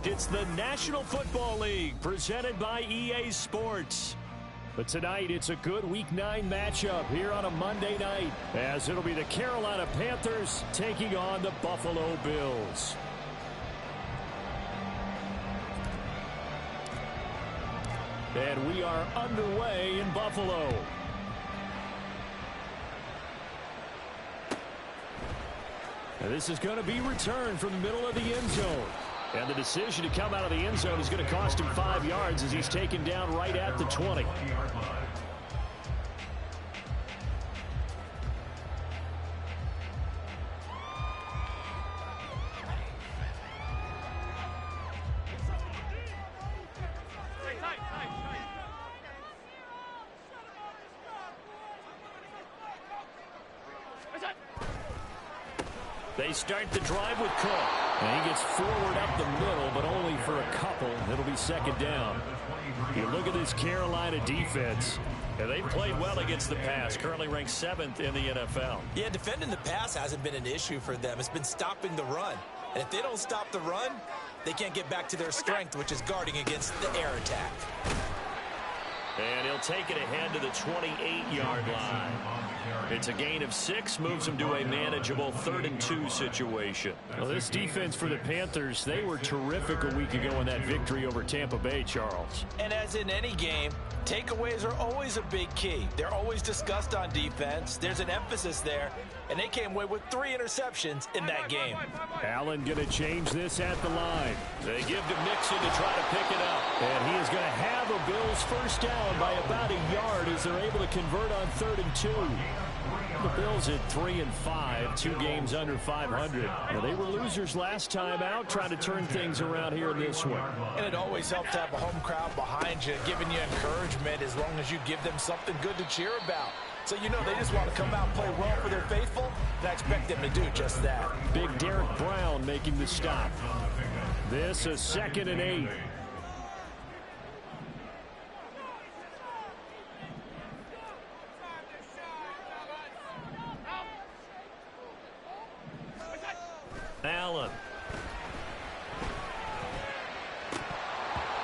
It's the National Football League presented by EA Sports. But tonight, it's a good Week 9 matchup here on a Monday night, as it'll be the Carolina Panthers taking on the Buffalo Bills. And we are underway in Buffalo. And this is going to be returned from the middle of the end zone. And the decision to come out of the end zone is going to cost him 5 yards as he's taken down right at the 20. They start the drive with Cook. And he gets forward up the middle, but only for a couple. It'll be second down. You look at this Carolina defense. And they've played well against the pass. Currently ranked 7th in the NFL. Yeah, defending the pass hasn't been an issue for them. It's been stopping the run. And if they don't stop the run, they can't get back to their strength, which is guarding against the air attack. And he'll take it ahead to the 28-yard line. It's a gain of 6, moves them to a manageable 3rd and 2 situation. Well, this defense for the Panthers, they were terrific a week ago in that victory over Tampa Bay, Charles. And as in any game, takeaways are always a big key. They're always discussed on defense. There's an emphasis there, and they came away with 3 interceptions in that game. Allen going to change this at the line. They give to Mixon to try to pick it up. And he is going to have a Bills first down by about a yard as they're able to convert on 3rd and 2. The Bills at 3-5, 2 games under 500. Now, they were losers last time out, trying to turn things around here in this one. And it always helps to have a home crowd behind you, giving you encouragement as long as you give them something good to cheer about. So you know they just want to come out and play well for their faithful, and I expect them to do just that. Big Derek Brown making the stop. This is 2nd and 8. Allen.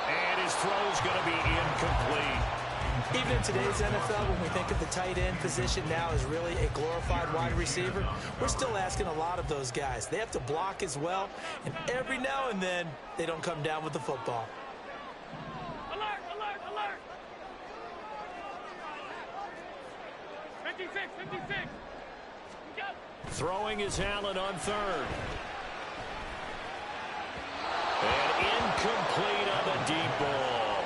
And his throw's going to be incomplete. Even in today's NFL, when we think of the tight end position now as really a glorified wide receiver, we're still asking a lot of those guys. They have to block as well, and every now and then, they don't come down with the football. Alert, alert, alert! 56, 56! Go! Throwing is Allen on 3rd. And incomplete on the deep ball.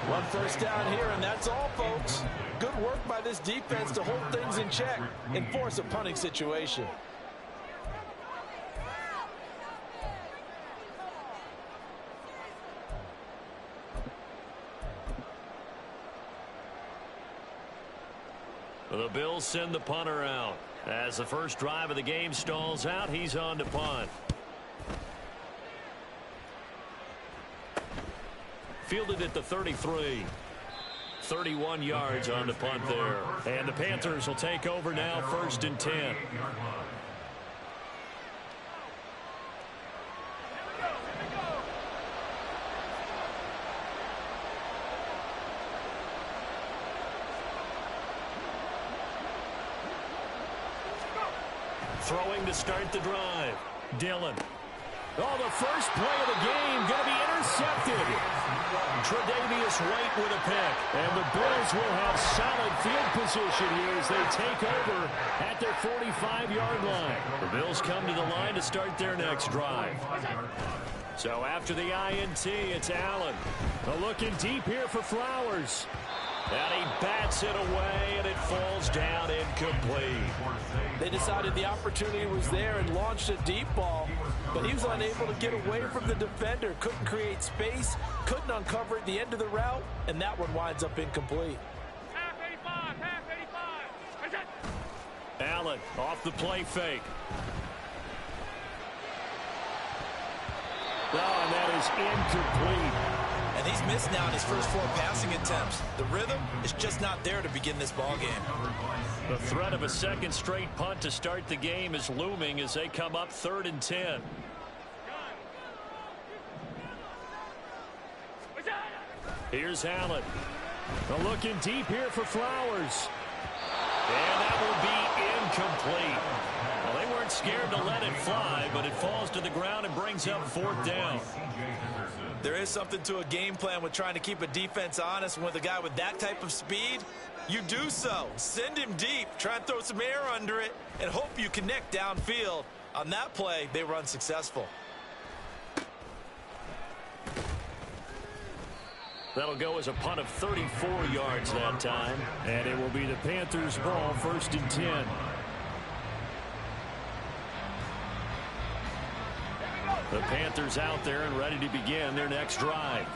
1 first down here, and that's all, folks. Good work by this defense to hold things in check and force a punting situation. The Bills send the punter out. As the first drive of the game stalls out, he's on to punt. Fielded at the 33. 31 yards on the punt there. And the Panthers will take over now, 1st and 10. Throwing to start the drive. Dillon. Oh, the first play of the game going to be intercepted. Tre'Davious White with a pick. And the Bills will have solid field position here as they take over at their 45-yard line. The Bills come to the line to start their next drive. So after the INT, it's Allen. Looking deep here for Flowers. And he bats it away, and it falls down incomplete. They decided the opportunity was there and launched a deep ball, but he was unable to get away from the defender. Couldn't create space, couldn't uncover at the end of the route, and that one winds up incomplete. Half 85, half 85. Allen off the play fake. Oh, and that is incomplete. And he's missed now in his first 4 passing attempts. The rhythm is just not there to begin this ball game. The threat of a second straight punt to start the game is looming as they come up 3rd and 10. Here's Allen. Looking deep here for Flowers. And that will be incomplete. Well, they weren't scared to let it fly, but it falls to the ground and brings up 4th down. There is something to a game plan with trying to keep a defense honest. And with a guy with that type of speed, you do so. Send him deep. Try and throw some air under it and hope you connect downfield. On that play, they were unsuccessful. That'll go as a punt of 34 yards that time. And it will be the Panthers' ball, 1st and 10. The Panthers out there and ready to begin their next drive.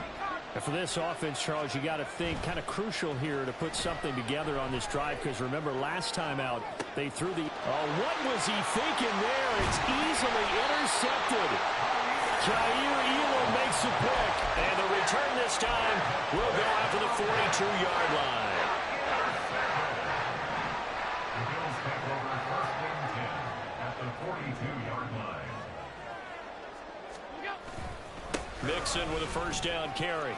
And for this offense, Charles, you got to think kind of crucial here to put something together on this drive, because remember last time out they threw the what was he thinking there? It's easily intercepted. Jair Elam makes a pick, and the return this time will go after the 42-yard line. The Bills take over 1st and 10 at the 42-yard line. Mixon with a 1st down carry.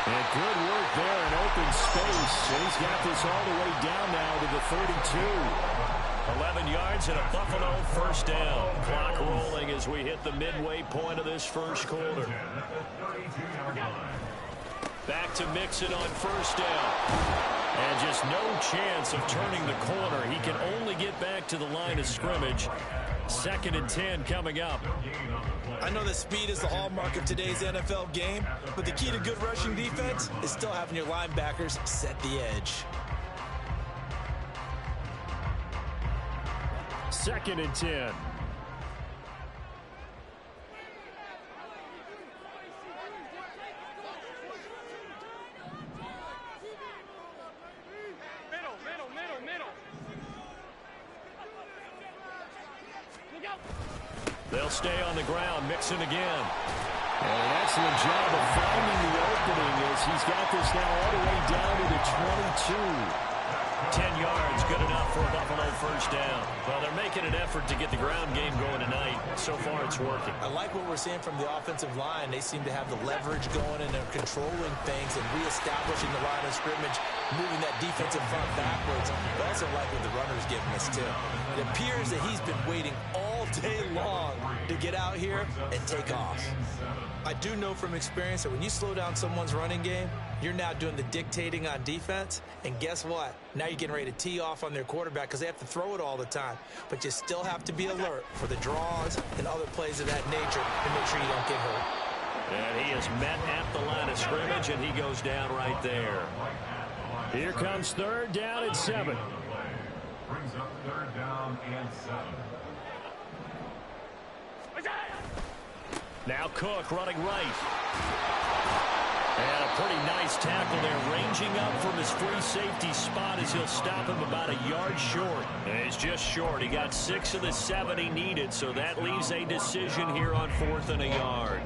And good work there in open space. And he's got this all the way down now to the 32. 11 yards and a Buffalo 1st down. Clock rolling as we hit the midway point of this 1st quarter. Back to Mixon on 1st down. And just no chance of turning the corner. He can only get back to the line of scrimmage. 2nd and 10 coming up. I know that speed is the hallmark of today's NFL game, but the key to good rushing defense is still having your linebackers set the edge. 2nd and 10. Middle. Look out. They'll stay on the ground. Mixon again. And an excellent job of finding the opening as he's got this now all the way down to the 22. 10 yards, good enough for a Buffalo 1st down. Well, they're making an effort to get the ground game going tonight. So far, it's working. I like what we're seeing from the offensive line. They seem to have the leverage going, and they're controlling things and reestablishing the line of scrimmage, moving that defensive front backwards. I also like what the runner's giving us, too. It appears that he's been waiting all day long to get out here and take off. I do know from experience that when you slow down someone's running game, you're now doing the dictating on defense, and guess what? Now you're getting ready to tee off on their quarterback because they have to throw it all the time. But you still have to be alert for the draws and other plays of that nature to make sure you don't get hurt. And he is met at the line of scrimmage, and he goes down right there. Here comes 3rd down and 7. Brings up 3rd down and 7. Now Cook running right. And a pretty nice tackle there, ranging up from his free safety spot as he'll stop him about a yard short. And he's just short. He got 6 of the 7 he needed, so that leaves a decision here on 4th and a yard.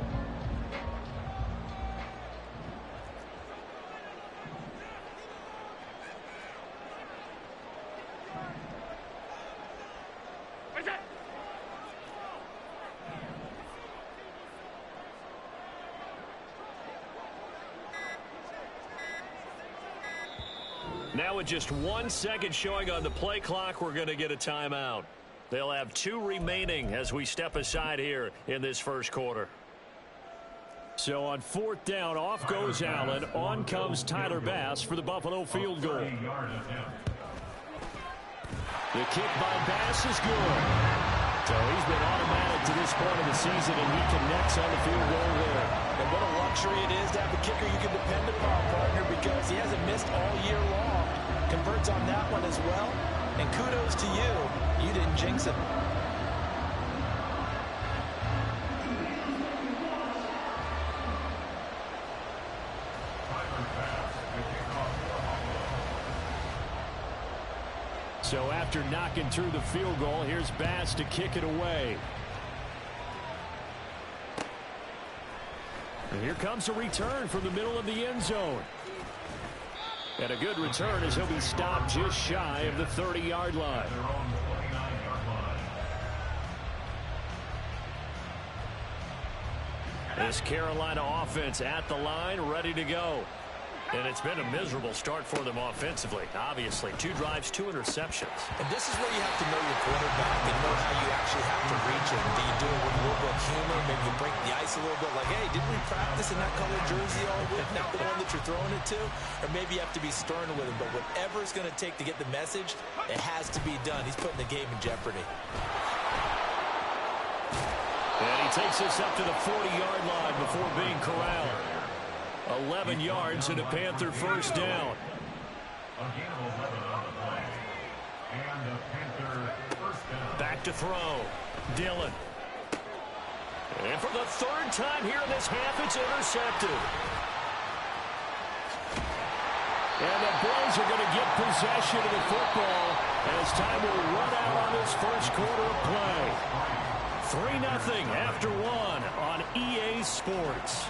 Now with just 1 second showing on the play clock, we're going to get a timeout. They'll have 2 remaining as we step aside here in this 1st quarter. So on 4th down, off goes Allen. On comes Tyler Bass for the Buffalo field goal. The kick by Bass is good. So he's been automatic to this point of the season, and he connects on the field goal there. And what a luxury it is to have a kicker you can depend upon, partner, because he hasn't missed all year long. Converts on that one as well. And kudos to you. You didn't jinx it. So after knocking through the field goal, here's Bass to kick it away. And here comes a return from the middle of the end zone. And a good return as he'll be stopped just shy of the 30-yard line. This Carolina offense at the line, ready to go. And it's been a miserable start for them offensively. Obviously, 2 drives, 2 interceptions. And this is where you have to know your quarterback and know how you actually have to reach him. Do you do it with a little bit of humor? Maybe you break the ice a little bit like, hey, didn't we practice in that colored jersey all week? Not the one that you're throwing it to? Or maybe you have to be stern with him. But whatever it's going to take to get the message, it has to be done. He's putting the game in jeopardy. And he takes us up to the 40-yard line before being corralled. 11 yards and a Panther first down. Back to throw. Dillon. And for the 3rd time here in this half, it's intercepted. And the Bills are going to get possession of the football as time will run out on this first quarter of play. 3-0 after 1 on EA Sports.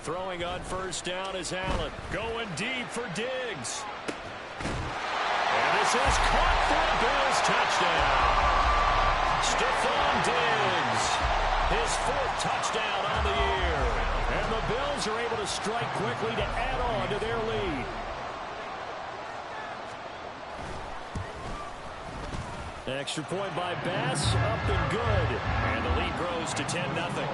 Throwing on first down is Allen. Going deep for Diggs. And this is caught for a Bills touchdown. Stephon Diggs, his 4th touchdown on the year. And the Bills are able to strike quickly to add on to their lead. Extra point by Bass, up and good. And the lead grows to 10-0.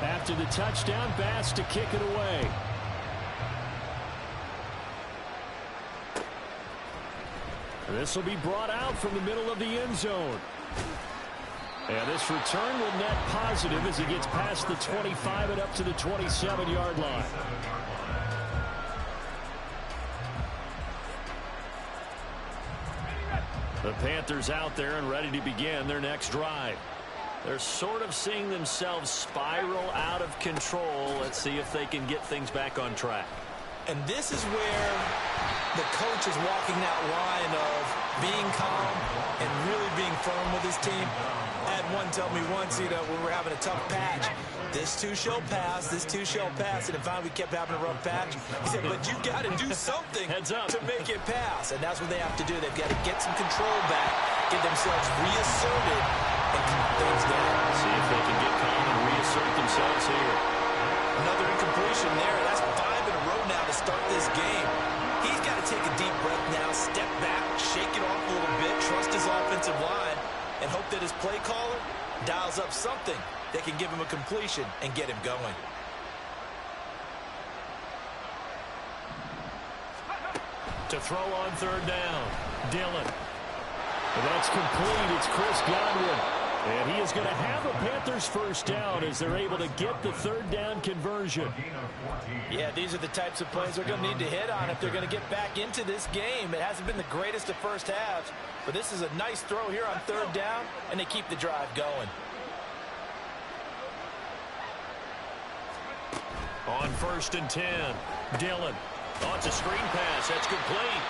After the touchdown, Bass to kick it away. This will be brought out from the middle of the end zone. And this return will net positive as he gets past the 25 and up to the 27-yard line. The Panthers out there and ready to begin their next drive. They're sort of seeing themselves spiral out of control. Let's see if they can get things back on track. And this is where the coach is walking that line of being calm and really being firm with his team. I had one tell me once, when we were having a tough patch, this too shall pass, this too shall pass. And finally we kept having a rough patch. He said, but you've got to do something to make it pass. And that's what they have to do. They've got to get some control back, get themselves reasserted, and keep things down. See if they can get calm and reassert themselves here. Another incompletion there. That's 5 in a row now to start this game. He's got to take a deep breath now, step back, shake it off a little bit, trust his offensive line, and hope that his play caller dials up something that can give him a completion and get him going. To throw on 3rd down, Dillon. And that's complete. It's Chris Godwin. And he is going to have a Panthers first down as they're able to get the 3rd down conversion. Yeah, these are the types of plays they're going to need to hit on if they're going to get back into this game. It hasn't been the greatest of first halves, but this is a nice throw here on 3rd down, and they keep the drive going. On 1st and 10, Dillon. Oh, it's a screen pass. That's complete.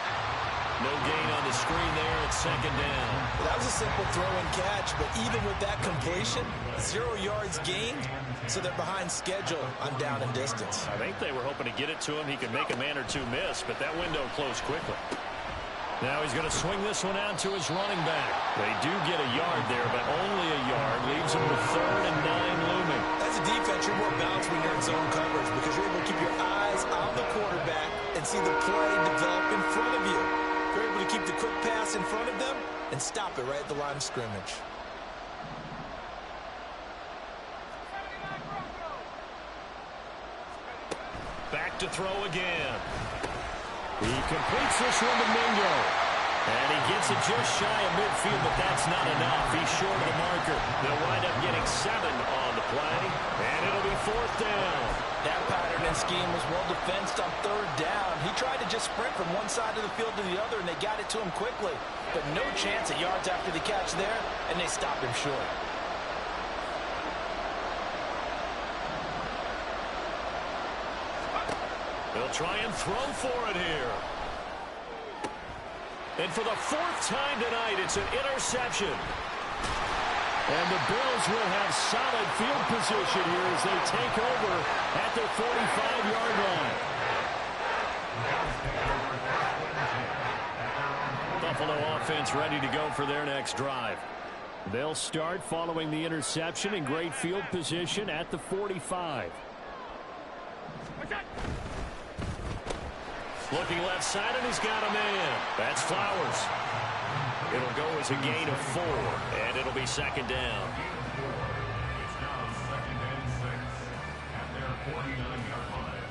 No gain on the screen there at 2nd down. Well, that was a simple throw and catch, but even with that completion, 0 yards gained, so they're behind schedule on down and distance. I think they were hoping to get it to him. He could make a man or two miss, but that window closed quickly. Now he's going to swing this one out to his running back. They do get a yard there, but only a yard. Leaves him with 3rd and 9 looming. As a defense, you're more balanced when you're in zone coverage because you're able to keep your eyes on the quarterback and see the play develop in front of you. You're able to keep the quick pass in front of them and stop it right at the line of scrimmage. Back to throw again. He completes this one to Mingo. And he gets it just shy of midfield, but that's not enough. He's short of the marker. They'll wind up getting 7 on the play, and it'll be 4th down. That pattern and scheme was well defensed on 3rd down. He tried to just sprint from one side of the field to the other, and they got it to him quickly. But no chance at yards after the catch there, and they stopped him short. They'll try and throw for it here. And for the fourth time tonight, it's an interception. And the Bills will have solid field position here as they take over at their 45-yard line. Buffalo offense ready to go for their next drive. They'll start following the interception in great field position at the 45. Looking left side, and he's got a man. That's Flowers. It'll go as a gain of 4, and it'll be second down. It's now 2nd and 6 at their 49-yard line.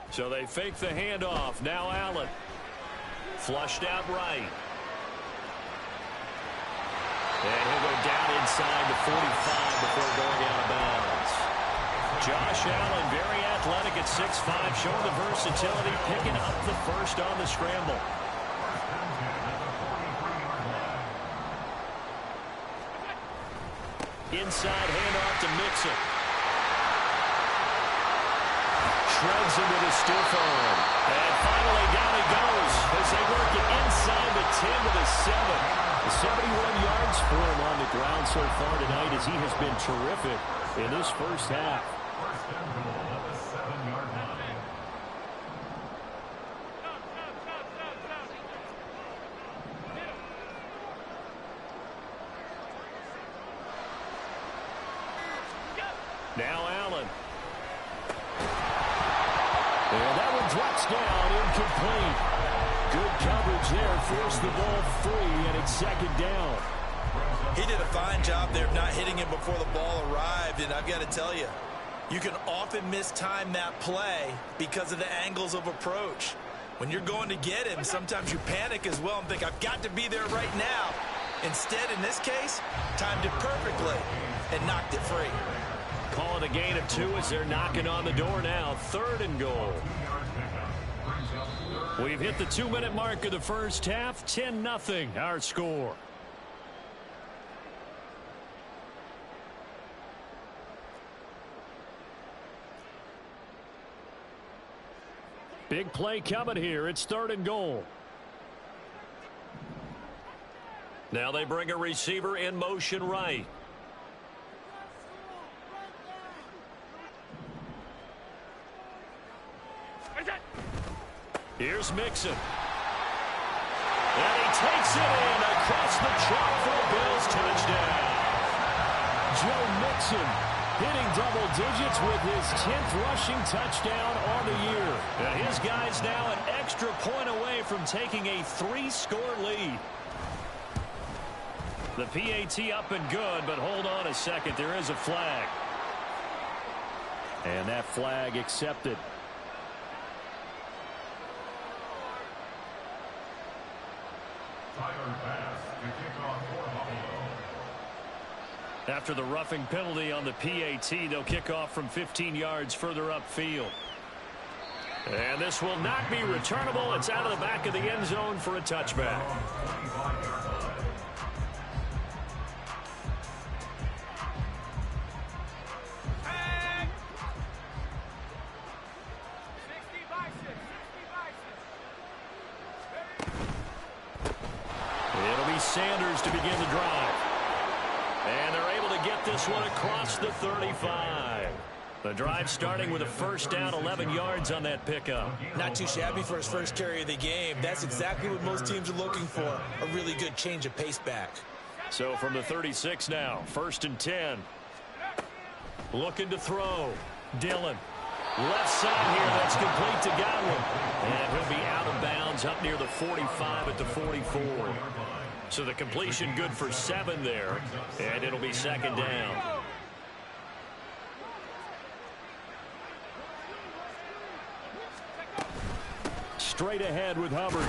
So they fake the handoff. Now Allen. Flushed out right. And he'll go down inside the 45 before going out of bounds. Josh Allen, very athletic at 6'5", showing the versatility, picking up the first on the scramble. Inside handoff to Mixon. Shreds him with a stiff arm. And finally down he goes as they work it inside the 10 to the 7. 71 yards for him on the ground so far tonight as he has been terrific in this first half. First and goal at the 7-yard line. Now Allen. And that one drops down, incomplete. Good coverage there, forced the ball free, and it's second down. He did a fine job there of not hitting him before the ball arrived, and I've got to tell you, you can often mistime that play because of the angles of approach. When you're going to get him, sometimes you panic as well and think, I've got to be there right now. Instead, in this case, timed it perfectly and knocked it free. Calling a gain of 2 as they're knocking on the door now. 3rd and goal. We've hit the 2-minute mark of the first half. 10-0 our score. Big play coming here. It's 3rd and goal. Now they bring a receiver in motion right. Here's Mixon. And he takes it in across the chalk for a Bills touchdown. Joe Mixon hitting double digits with his 10th rushing touchdown on the year. And his guys now an extra point away from taking a 3-score lead. The PAT up and good, but hold on a second. There is a flag. And that flag accepted. After the roughing penalty on the PAT, they'll kick off from 15 yards further upfield. And this will not be returnable. It's out of the back of the end zone for a touchback. It'll be Sanders to begin the drive. And they're able to get this one across the 35. The drive starting with a first down, 11 yards on that pickup. Not too shabby for his first carry of the game. That's exactly what most teams are looking for, a really good change of pace back. So from the 36 now, 1st and 10. Looking to throw. Dillon. Left side here, that's complete to Godwin. And he'll be out of bounds up near the 45 at the 44. So the completion good for 7 there, and it'll be second down. Straight ahead with Hubbard.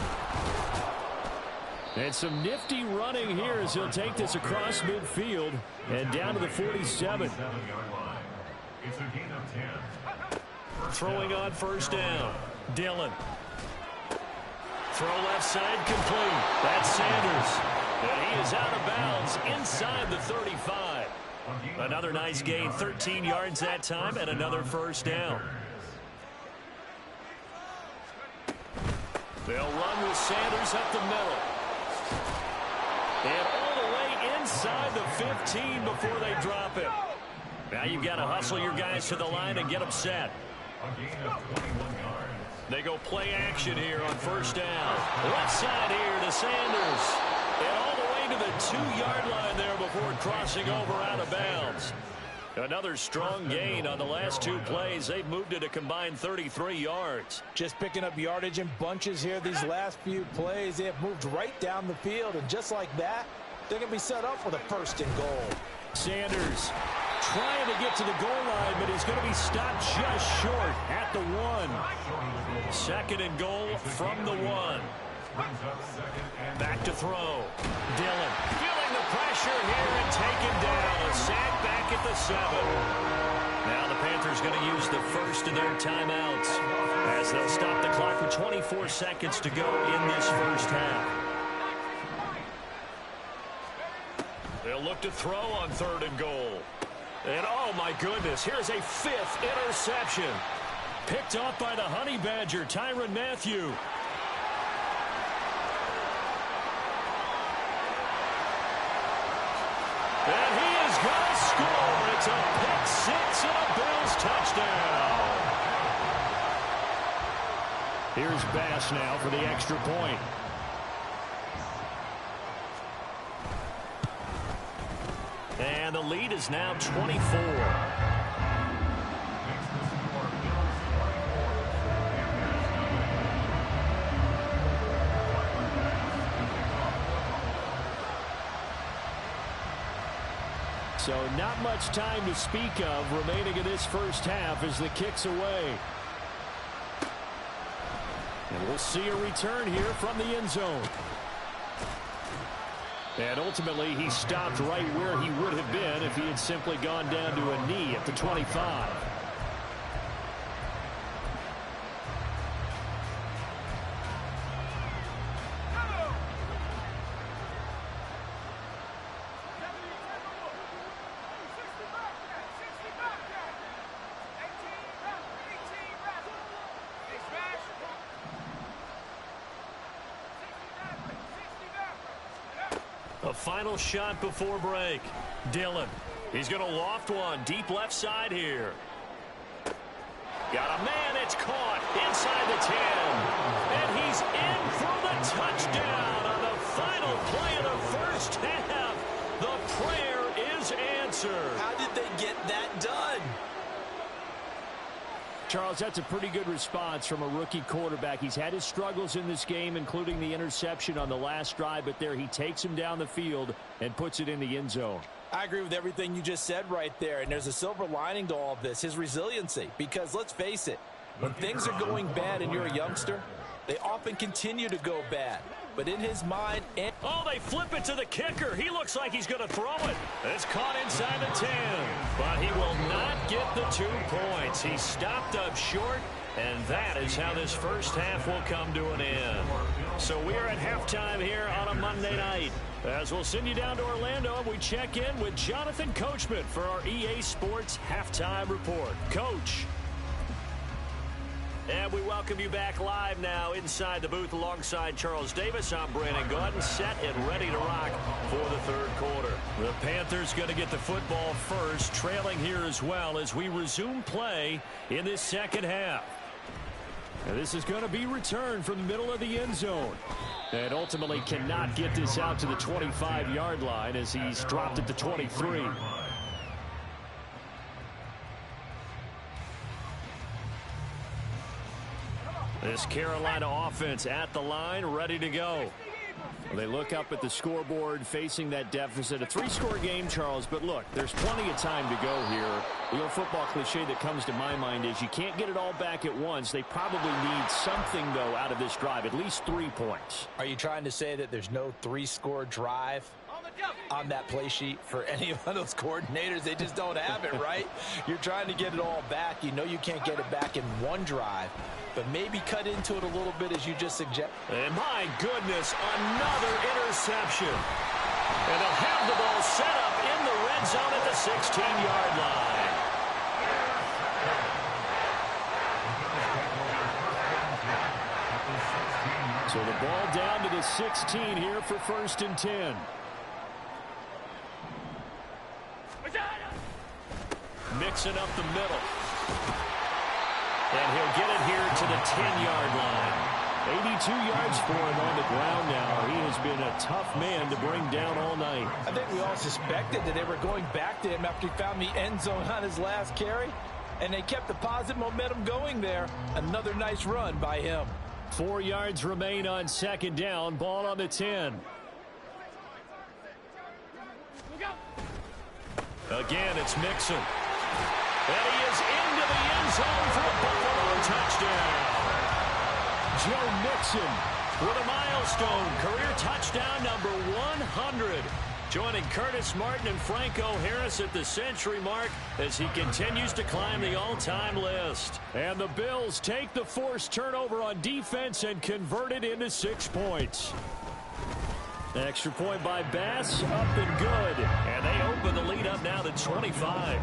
And some nifty running here as he'll take this across midfield and down to the 47. It's a gain of 10. Throwing on first down. Dillon. Throw left side complete. That's Sanders. And he is out of bounds inside the 35. Another nice gain, 13 yards that time, and another first down. They'll run with Sanders up the middle. And all the way inside the 15 before they drop it. Now you've got to hustle your guys to the line and get them set. A gain of 21 yards. They go play action here on first down. Left side here to Sanders. And all the way to the 2-yard line there before crossing over out of bounds. Another strong gain on the last two plays. They've moved it a combined 33 yards. Just picking up yardage in bunches here these last few plays. They have moved right down the field, and just like that, they're going to be set up for the first and goal. Sanders trying to get to the goal line, but he's going to be stopped just short at the 1. Second and goal from the 1. Back to throw. Dillon feeling the pressure here and taken down. A sack back at the 7. Now the Panthers going to use the first of their timeouts as they'll stop the clock with 24 seconds to go in this first half. They'll look to throw on third and goal. And oh my goodness, here's a 5th interception. Picked off by the Honey Badger, Tyrann Mathieu. And he is going to score. It's a pick 6 and a Bills touchdown. Here's Bass now for the extra point. And the lead is now 24. So not much time to speak of remaining in this first half as the kick's away. And we'll see a return here from the end zone. And ultimately, he stopped right where he would have been if he had simply gone down to a knee at the 25. A final shot before break. Dillon. He's going to loft one deep left side here. Got a man. It's caught inside the 10. And he's in for the touchdown on the final play of the first half. The prayer is answered. How did they get that done? Charles, that's a pretty good response from a rookie quarterback. He's had his struggles in this game, including the interception on the last drive, but there he takes him down the field and puts it in the end zone. I agree with everything you just said right there, and there's a silver lining to all of this, his resiliency, because let's face it, when things are going bad and you're a youngster, they often continue to go bad. But in his mind... Oh, they flip it to the kicker. He looks like he's going to throw it. It's caught inside the 10. But he will not get the 2 points. He stopped up short, and that is how this first half will come to an end. So we are at halftime here on a Monday night. As we'll send you down to Orlando, and we check in with Jonathan Coachman for our EA Sports Halftime Report. Coach. And we welcome you back live now inside the booth alongside Charles Davis. I'm Brandon Gaudin, set and ready to rock for the third quarter. The Panthers going to get the football first, trailing here as well as we resume play in this second half. And this is going to be returned from the middle of the end zone. And ultimately cannot get this out to the 25-yard line as he's dropped at the 23. This Carolina offense at the line, ready to go. Well, they look up at the scoreboard facing that deficit. A 3-score game, Charles, but look, there's plenty of time to go here. The old football cliche that comes to my mind is you can't get it all back at once. They probably need something, though, out of this drive, at least 3 points. Are you trying to say that there's no 3-score drive on that play sheet for any one of those coordinators? They just don't have it, right? You're trying to get it all back. You know you can't get it back in one drive, but maybe cut into it a little bit as you just suggest. And my goodness, another interception. And they'll have the ball set up in the red zone at the 16-yard line. So the ball down to the 16 here for 1st and 10. Mixing up the middle. And he'll get it here to the 10-yard line. 82 yards for him on the ground now. He has been a tough man to bring down all night. I think we all suspected that they were going back to him after he found the end zone on his last carry, and they kept the positive momentum going there. Another nice run by him. 4 yards remain on 2nd down. Ball on the 10. Again, it's Mixon. And he is into the end zone for a Buffalo touchdown. Joe Mixon with a milestone career touchdown number 100. Joining Curtis Martin and Franco Harris at the century mark as he continues to climb the all-time list. And the Bills take the forced turnover on defense and convert it into 6 points. Extra point by Bass, up and good. And they open the lead up now to 25.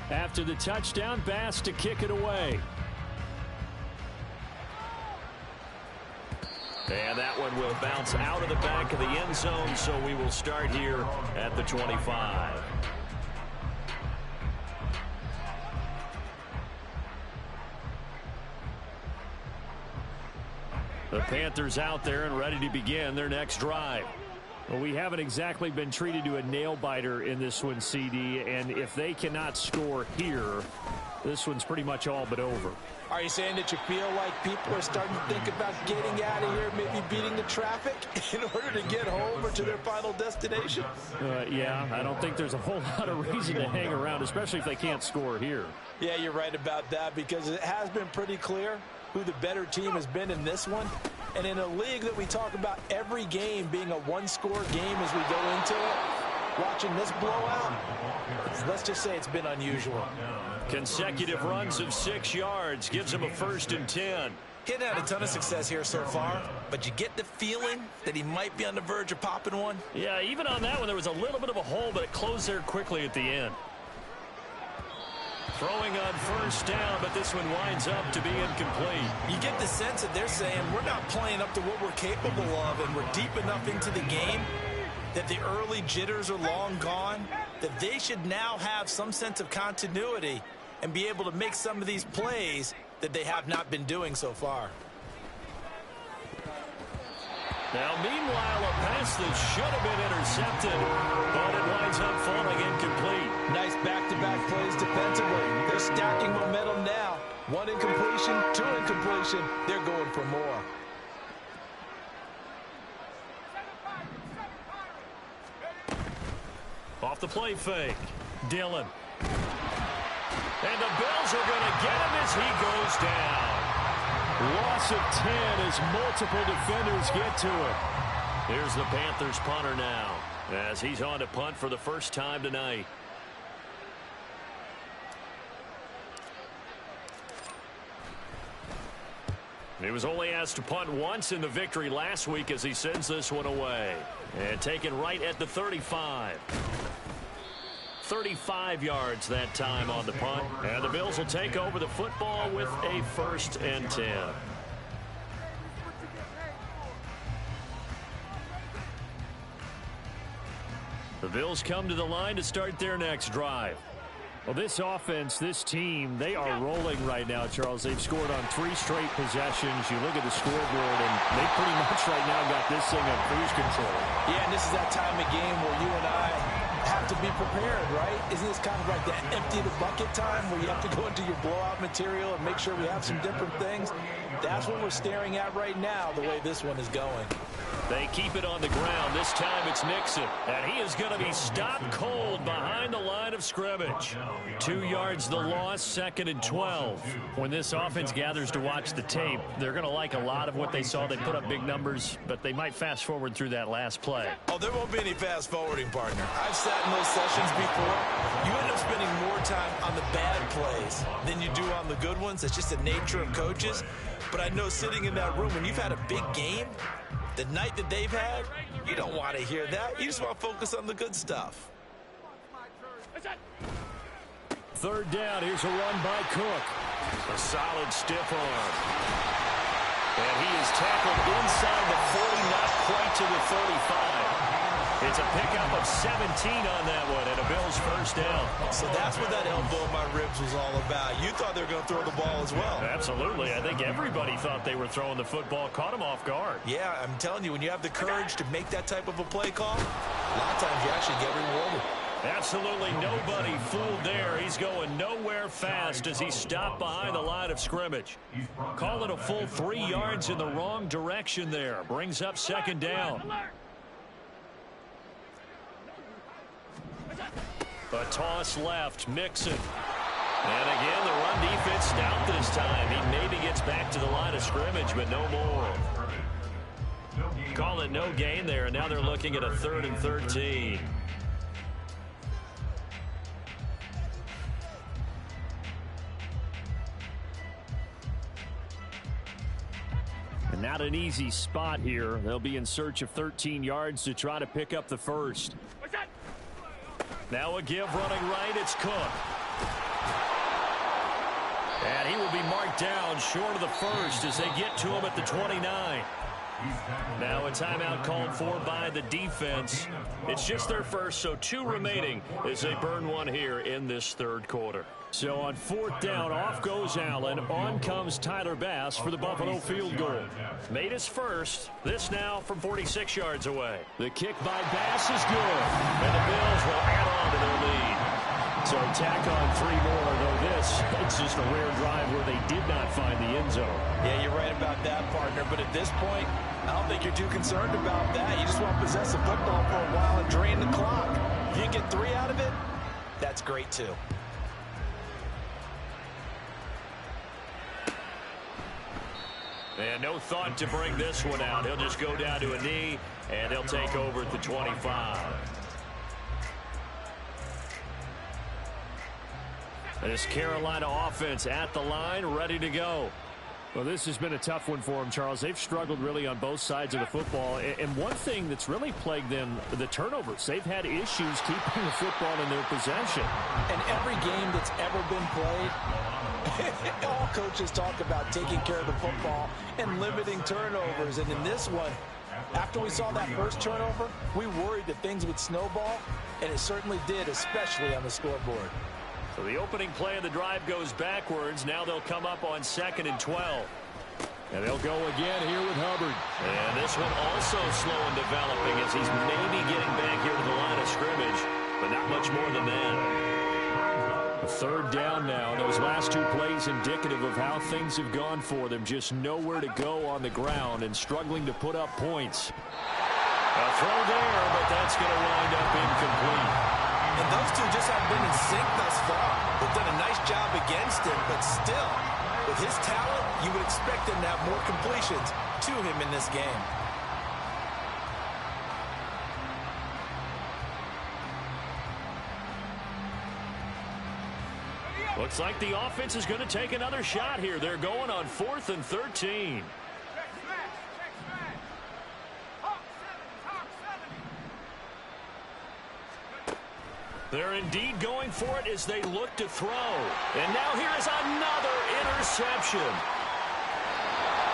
After the touchdown, Bass to kick it away. And that one will bounce out of the back of the end zone, so we will start here at the 25. The Panthers out there and ready to begin their next drive. Well, we haven't exactly been treated to a nail-biter in this one, CD, and if they cannot score here, this one's pretty much all but over. Are you saying that you feel like people are starting to think about getting out of here, maybe beating the traffic in order to get home or to their final destination? Yeah, I don't think there's a whole lot of reason to hang around, especially if they can't score here. Yeah, you're right about that, because it has been pretty clear who the better team has been in this one. And in a league that we talk about every game being a one-score game as we go into it, watching this blowout, let's just say it's been unusual. Consecutive runs of 6 yards gives him a 1st and 10. He hadn't had a ton of success here so far, but you get the feeling that he might be on the verge of popping one. Yeah, even on that one, there was a little bit of a hole, but it closed there quickly at the end. Throwing on 1st down, but this one winds up to be incomplete. You get the sense that they're saying we're not playing up to what we're capable of, and we're deep enough into the game that the early jitters are long gone, that they should now have some sense of continuity and be able to make some of these plays that they have not been doing so far. Now, meanwhile, a pass that should have been intercepted, but it winds up falling incomplete. Nice back-to-back plays defensively. They're stacking momentum now. 1 incompletion, 2 incompletion. They're going for more. Off the play fake, Dillon. And the Bills are going to get him as he goes down. Loss of 10 as multiple defenders get to it. Here's the Panthers punter now as he's on to punt for the first time tonight. He was only asked to punt once in the victory last week as he sends this one away. And taken right at the 35. 35 yards that time on the punt. And the Bills will take over the football with a 1st and 10. Bills come to the line to start their next drive. Well, this offense, this team, they are rolling right now, Charles. They've scored on 3 straight possessions. You look at the scoreboard, and they pretty much right now got this thing on cruise control. Yeah, and this is that time of game where you and I have to be prepared, right? Isn't this kind of like that empty the bucket time where you have to go into your blowout material and make sure we have some different things? That's what we're staring at right now, the way this one is going. They keep it on the ground. This time it's Mixon. And he is going to be stopped cold behind the line of scrimmage. 2 yards the loss, 2nd and 12. When this offense gathers to watch the tape, they're going to like a lot of what they saw. They put up big numbers, but they might fast forward through that last play. Oh, there won't be any fast forwarding, partner. I've sat in those sessions before. You end up spending more time on the bad plays than you do on the good ones. It's just the nature of coaches. But I know sitting in that room, when you've had a big game, the night that they've had, you don't want to hear that. You just want to focus on the good stuff. 3rd down. Here's a run by Cook. A solid stiff arm. And he is tackled inside the 40, not quite to the 35. It's a pickup of 17 on that one, and a Bills first down. So that's what that elbow in my ribs was all about. You thought they were going to throw the ball as well. Absolutely. I think everybody thought they were throwing the football, caught him off guard. Yeah, I'm telling you, when you have the courage to make that type of a play call, a lot of times you actually get rewarded. Absolutely nobody fooled there. He's going nowhere fast as he's stopped behind the line of scrimmage. Call it a full 3 yards in the wrong direction there. Brings up 2nd down. A toss left, Mixon. And again, the run defense stout this time. He maybe gets back to the line of scrimmage, but no more. Call it no gain there, and now they're looking at a 3rd and 13. And not an easy spot here. They'll be in search of 13 yards to try to pick up the first. Now a give running right. It's Cook. And he will be marked down short of the first as they get to him at the 29. Now a timeout called for by the defense. It's just their first, so 2 remaining as they burn one here in this 3rd quarter. So on 4th down, off goes Allen. On comes Tyler Bass for the Buffalo field goal. Made his first. This now from 46 yards away. The kick by Bass is good. And the Bills will add on to their lead. So tack on 3 more, though it's just a rare drive where they did not find the end zone. Yeah, you're right about that, partner. But at this point, I don't think you're too concerned about that. You just want to possess the football for a while and drain the clock. If you can get 3 out of it, that's great too. And no thought to bring this one out. He'll just go down to a knee, and they'll take over at the 25. This Carolina offense at the line, ready to go. Well, this has been a tough one for them, Charles. They've struggled really on both sides of the football. And one thing that's really plagued them, the turnovers. They've had issues keeping the football in their possession. And every game that's ever been played, all coaches talk about taking care of the football and limiting turnovers. And in this one, after we saw that first turnover, we worried that things would snowball, and it certainly did, especially on the scoreboard. So the opening play of the drive goes backwards. Now they'll come up on 2nd and 12. And they'll go again here with Hubbard. And this one also slow in developing as he's maybe getting back here to the line of scrimmage, but not much more than that. A 3rd down now. Those last 2 plays indicative of how things have gone for them. Just nowhere to go on the ground and struggling to put up points. A throw there, but that's going to wind up incomplete. And those two just haven't been in sync thus far. They've done a nice job against him, but still, with his talent, you would expect him to have more completions to him in this game. Looks like the offense is going to take another shot here. They're going on 4th and 13. They're indeed going for it as they look to throw. And now here is another interception.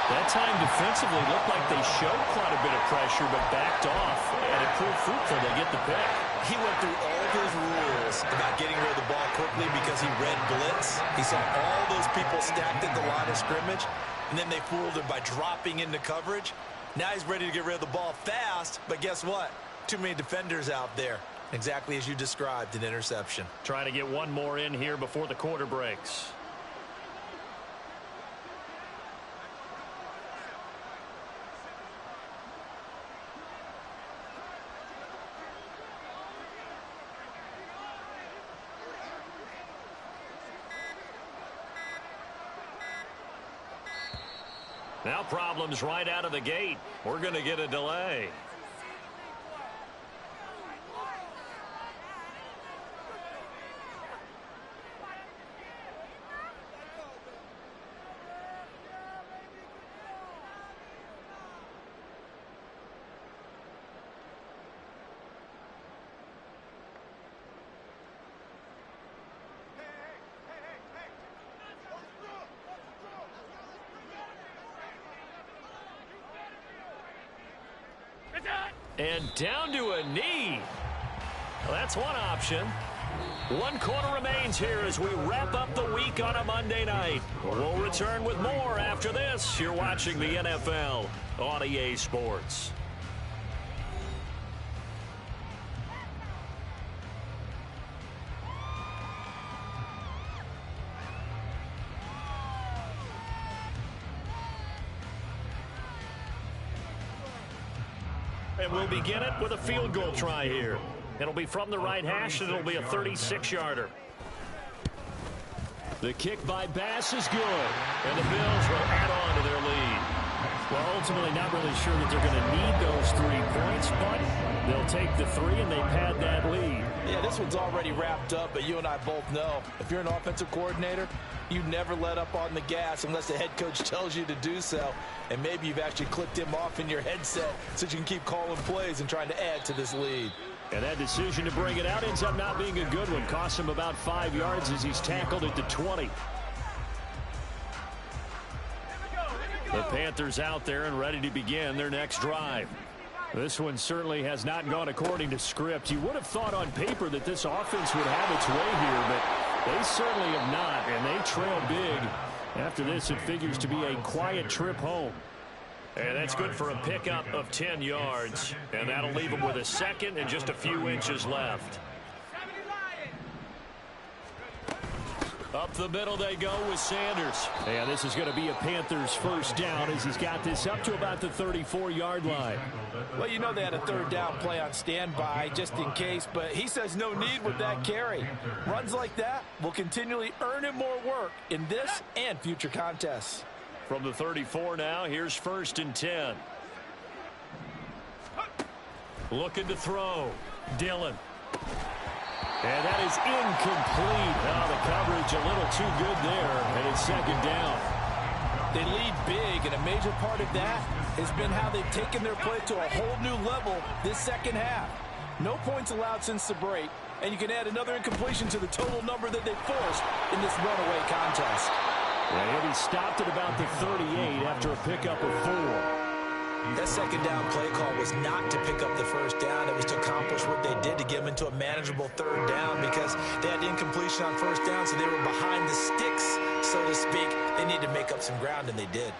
That time defensively looked like they showed quite a bit of pressure but backed off. And it proved fruitful. They get the pick. He went through all those rules about getting rid of the ball quickly because he read blitz. He saw all those people stacked at the line of scrimmage, and then they fooled him by dropping into coverage. Now he's ready to get rid of the ball fast, but guess what? Too many defenders out there. Exactly as you described, an interception. Trying to get one more in here before the quarter breaks. Now problems right out of the gate. We're going to get a delay. And down to a knee. Well, that's one option. One quarter remains here as we wrap up the week on a Monday night. We'll return with more after this. You're watching the NFL on EA Sports. And we'll begin it with a field goal try here. It'll be from the right hash, and it'll be a 36-yarder. The kick by Bass is good, and the Bills will add on to their lead. Well, ultimately not really sure that they're going to need those 3 points, but they'll take the 3 and they pad that lead. Yeah, this one's already wrapped up, but you and I both know if you're an offensive coordinator, you never let up on the gas unless the head coach tells you to do so. And maybe you've actually clicked him off in your headset so you can keep calling plays and trying to add to this lead. And that decision to bring it out ends up not being a good one. Costs him about 5 yards as he's tackled at the 20. The Panthers out there and ready to begin their next drive. This one certainly has not gone according to script. You would have thought on paper that this offense would have its way here, but they certainly have not, and they trail big. After this, it figures to be a quiet trip home. And that's good for a pickup of 10 yards. And that'll leave them with a second and just a few inches left. Up the middle they go with Sanders. And this is going to be a Panthers first down as he's got this up to about the 34-yard line. Well, you know they had a third down play on standby just in case, but he says no need with that carry. Runs like that will continually earn him more work in this and future contests. From the 34 now, here's 1st and 10. Looking to throw. Dillon. And that is incomplete. Oh, the coverage a little too good there, and it's 2nd down. They lead big, and a major part of that has been how they've taken their play to a whole new level this second half. No points allowed since the break, and you can add another incompletion to the total number that they forced in this runaway contest. And he'll be stopped at about the 38 after a pickup of 4. That second down play call was not to pick up the first down. It was to accomplish what they did to get them into a manageable 3rd down because they had incompletion on 1st down, so they were behind the sticks, so to speak. They needed to make up some ground, and they did.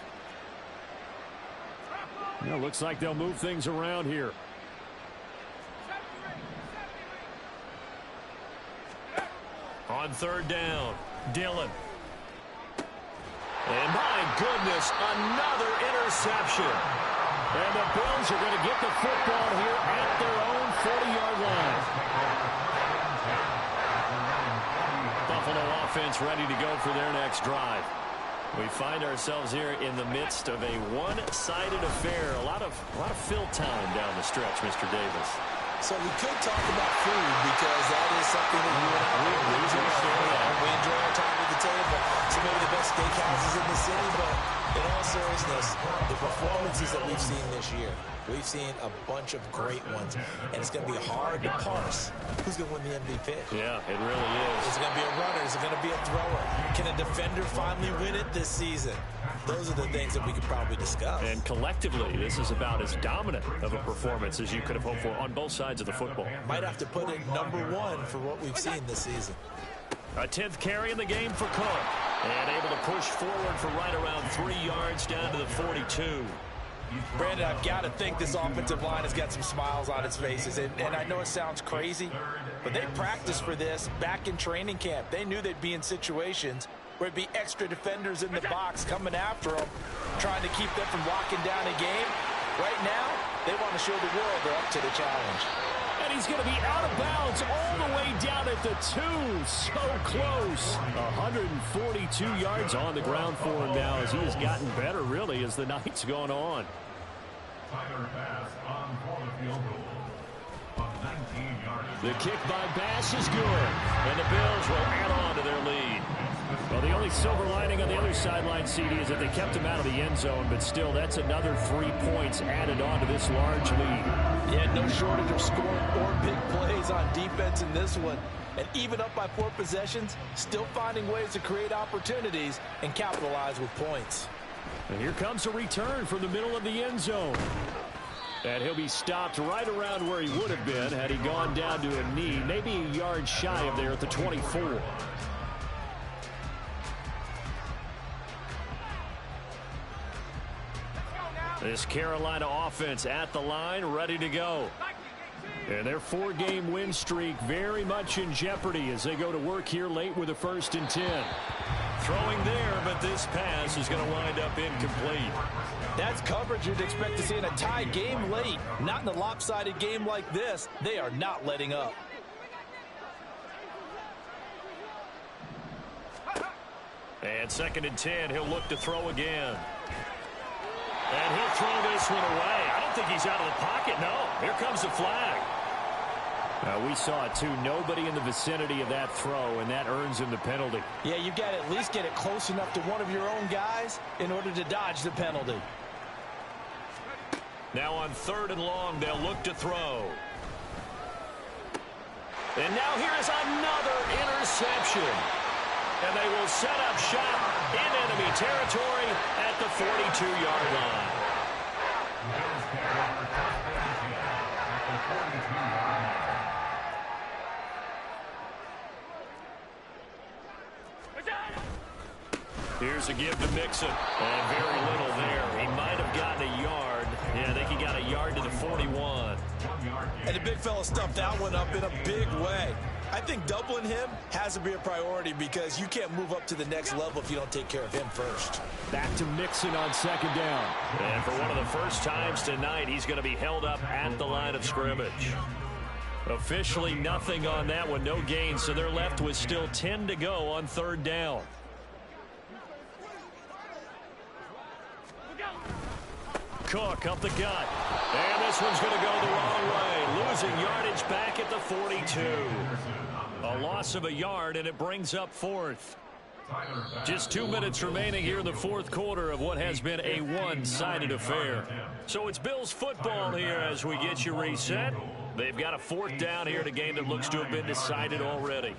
Yeah, looks like they'll move things around here. On 3rd down, Dillon. And my goodness, another interception. And the Bills are going to get the football here at their own 40-yard line. Buffalo offense ready to go for their next drive. We find ourselves here in the midst of a one-sided affair. A lot of fill time down the stretch, Mr. Davis. So we could talk about food because that is something that you and I we enjoy our time at the table. Some of the best steakhouses in the city, but in all seriousness, the performances that we've seen this year, we've seen a bunch of great ones, and it's going to be hard to parse who's going to win the MVP. Yeah, it really is. Is it going to be a runner? Is it going to be a thrower? Can a defender finally win it this season? those are the things that we could probably discuss. And collectively, this is about as dominant of a performance as you could have hoped for on both sides of the football. Might have to put it #1 for what we've seen this season. A 10th carry in the game for Cook. And able to push forward for right around 3 yards down to the 42. Brandon, I've got to think this offensive line has got some smiles on its faces. And I know it sounds crazy, but they practiced for this back in training camp. They knew they'd be in situations where it'd be extra defenders in the box coming after them, trying to keep them from locking down a game. Right now, they want to show the world they're up to the challenge. And he's going to be out of bounds all the way down at the 2. So close. 142 yards on the ground for him now as he has gotten better, really, as the night's gone on. Tyler Bass on for the field goal of 19 yards. The kick by Bass is good. And the Bills will add on to their lead. Well, the only silver lining on the other sideline, CD, is that they kept him out of the end zone, but still, that's another 3 points added on to this large lead. Yeah, no shortage of scoring or big plays on defense in this one. And even up by 4 possessions, still finding ways to create opportunities and capitalize with points. And here comes a return from the middle of the end zone. And he'll be stopped right around where he would have been had he gone down to a knee, maybe a yard shy of there at the 24. This Carolina offense at the line, ready to go. And their 4-game win streak very much in jeopardy as they go to work here late with a 1st and 10. Throwing there, but this pass is going to wind up incomplete. That's coverage you'd expect to see in a tie game late. Not in a lopsided game like this. They are not letting up. And 2nd and 10, he'll look to throw again. And he'll throw this one away. I don't think he's out of the pocket. No, here comes the flag. We saw it, too. Nobody in the vicinity of that throw, and that earns him the penalty. Yeah, you've got to at least get it close enough to one of your own guys in order to dodge the penalty. Now on 3rd and long, they'll look to throw. And now here is another interception. And they will set up shop in enemy territory at the 42-yard line. Here's a give to Mixon. And very little there. He might have gotten a yard. Yeah, I think he got a yard to the 41. And the big fella stuffed that one up in a big way. I think doubling him has to be a priority because you can't move up to the next level if you don't take care of him first. Back to Mixon on 2nd down. And for one of the first times tonight, he's going to be held up at the line of scrimmage. Officially nothing on that one, no gain, so they're left with still 10 to go on 3rd down. Cook up the gut. And this one's going to go the wrong way. Losing yardage back at the 42. A loss of a yard, and it brings up 4th. Just 2 minutes remaining here in the 4th quarter of what has been a one-sided affair. So it's Bills football here as we get you reset. They've got a 4th down here in a game that looks to have been decided already.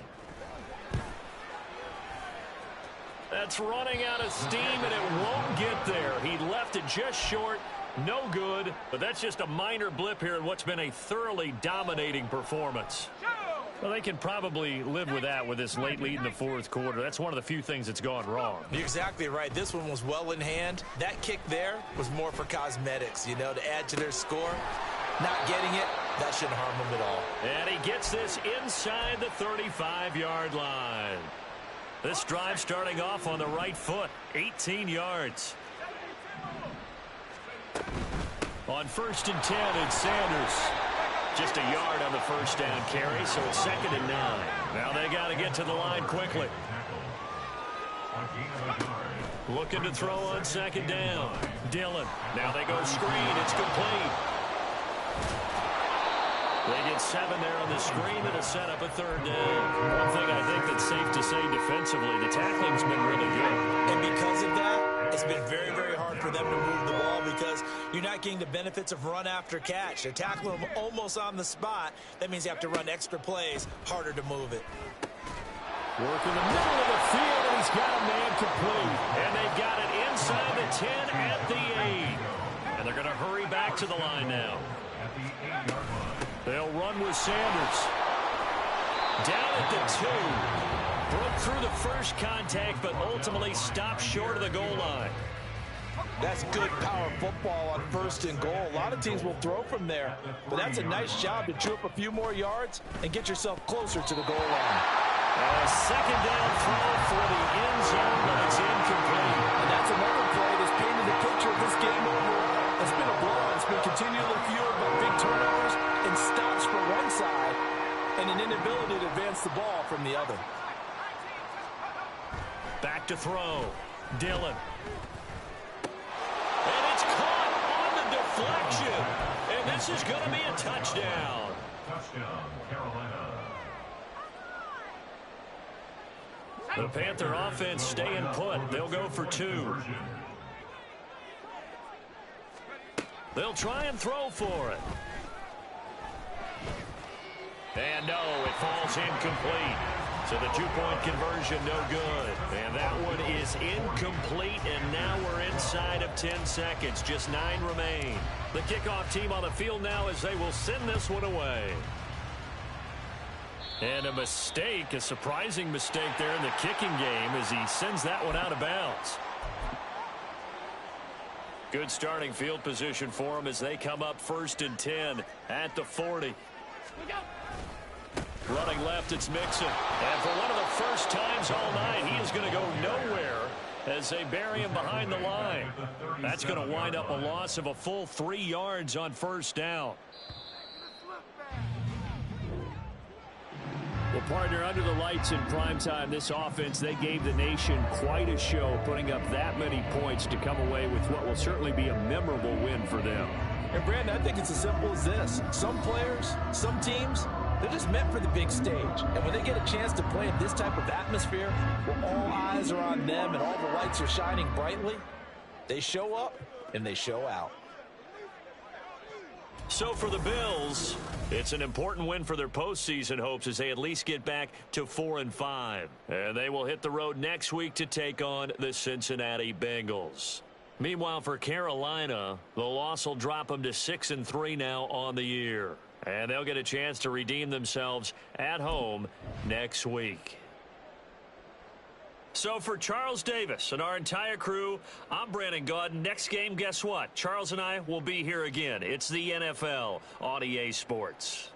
That's running out of steam, and it won't get there. He left it just short. No good, but that's just a minor blip here in what's been a thoroughly dominating performance. Well, they can probably live with that with this late lead in the 4th quarter. That's one of the few things that's gone wrong. You're exactly right. This one was well in hand. That kick there was more for cosmetics, you know, to add to their score. Not getting it, that shouldn't harm them at all. And he gets this inside the 35-yard line. This drive starting off on the right foot, 18 yards. On 1st and 10, it's Sanders. Just a yard on the 1st down carry, so it's 2nd and 9. Now they got to get to the line quickly. Looking to throw on 2nd down. Dillon. Now they go screen. It's complete. They get 7 there on the screen. It'll set up a 3rd down. One thing I think that's safe to say defensively, the tackling's been really good. And because of that, it's been very, very hard for them to move the ball because you're not getting the benefits of run after catch. They're tackling them almost on the spot. That means you have to run extra plays, harder to move it. Work in the middle of the field, and He's got a man complete. And they've got it inside the 10 at the 8. And they're going to hurry back to the line now. At the 8-yard line. They'll run with Sanders. Down at the 2. Broke through the first contact, but ultimately stopped short of the goal line. That's good power football on 1st and goal. A lot of teams will throw from there, but that's a nice job to chew up a few more yards and get yourself closer to the goal line. A second down throw for the end zone, but it's incomplete. And that's another play that's painted the picture of this game overall. It's been a blowout. It's been continually fueled by big turnovers and stops for one side and an inability to advance the ball from the other. Back to throw. Dillon. And it's caught on the deflection. And this is going to be a touchdown. Touchdown, Carolina. The Panther offense staying put. They'll go for 2. They'll try and throw for it. And no, it falls incomplete. So the 2-point conversion no good. And that one is incomplete, and now we're inside of 10 seconds. Just 9 remain. The kickoff team on the field now as they will send this one away. And a mistake, a surprising mistake there in the kicking game as he sends that one out of bounds. Good starting field position for them as they come up 1st and 10 at the 40. Running left, it's Mixon. And for one of the first times all night, he is going to go nowhere as they bury him behind the line. That's going to wind up a loss of a full 3 yards on 1st down. Well, partner, under the lights in primetime, this offense, they gave the nation quite a show, putting up that many points to come away with what will certainly be a memorable win for them. And, Brandon, I think it's as simple as this. Some players, some teams, they're just meant for the big stage. And when they get a chance to play in this type of atmosphere, where all eyes are on them and all the lights are shining brightly, they show up and they show out. So for the Bills, it's an important win for their postseason hopes as they at least get back to 4-5. And they will hit the road next week to take on the Cincinnati Bengals. Meanwhile, for Carolina, the loss will drop them to 6-3 now on the year. And they'll get a chance to redeem themselves at home next week. So for Charles Davis and our entire crew, I'm Brandon Gaudin. Next game, guess what? Charles and I will be here again. It's the NFL on EA Sports.